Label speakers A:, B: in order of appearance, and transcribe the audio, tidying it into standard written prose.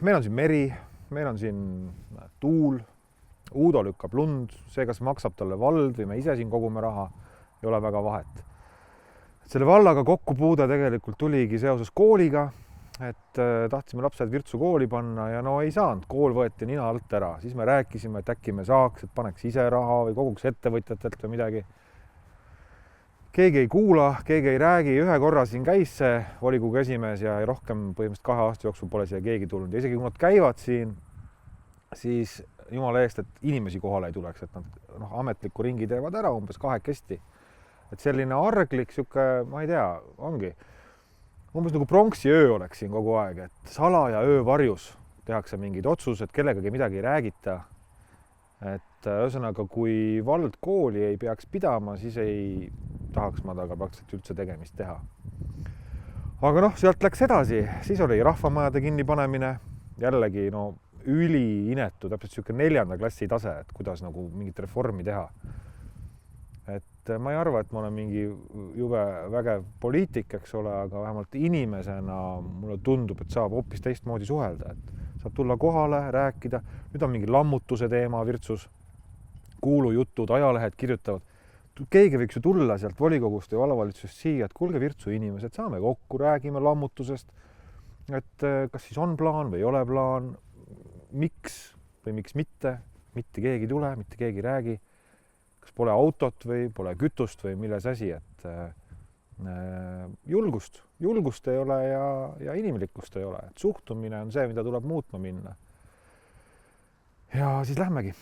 A: meil on siin meri, meil on siin tuul, Uudo lükkab lund, see, kas maksab talle vald või me ise siin kogume raha, ei ole väga vahet. Selle vallaga kokkupuude tegelikult tuligi seoses kooliga, et tahtsime lapsed Virtsu kooli panna ja no ei saanud, kool võeti nina alt ära. Siis me rääkisime, et äkki me saaks, et paneks ise raha või koguks ettevõtjatelt või midagi. Keegi ei kuula, keegi ei räägi, ühe korra siin käis see volikogu esimees ja rohkem põhimõtteliselt 2 aasta jooksul pole siia keegi tulnud. Ja isegi kui nad käivad siin, siis jumala eest, et inimesi kohale ei tuleks, et nad ametliku ringi teevad ära umbes 2 Et selline arglik, sihuke, ma ei tea, ongi umbes nagu pronksiöö oleks siin kogu aeg, et salaja öövarjus tehakse mingid otsused, kellegagi midagi ei räägita. Et ühesõnaga, kui vald kooli ei peaks pidama, siis ei tahaks ma taga praktiliselt üldse tegemist teha. Aga sealt läks edasi, siis oli rahvamajade kinnipanemine, jällegi üliinetu, täpselt sihuke 4. klassi tase, et kuidas nagu mingit reformi teha. Et ma ei arva, et ma olen mingi jube vägev poliitik, eks ole, aga vähemalt inimesena mulle tundub, et saab hoopis teistmoodi suhelda, et saab tulla kohale, rääkida. Nüüd on mingi lammutuse teema Virtsus, kuulujutud, ajalehed kirjutavad. Keegi võiks ju tulla sealt volikogust ja vallavalitsusest siia, et kuulge Virtsu inimesed, saame kokku, räägime lammutusest, et kas siis on plaan või ei ole plaan, miks või miks mitte keegi tule, mitte keegi räägi, kas pole autot või pole kütust või milles asi, et julgust ei ole ja inimlikkust ei ole, et suhtumine on see, mida tuleb muutma minna. Ja siis lähmegi.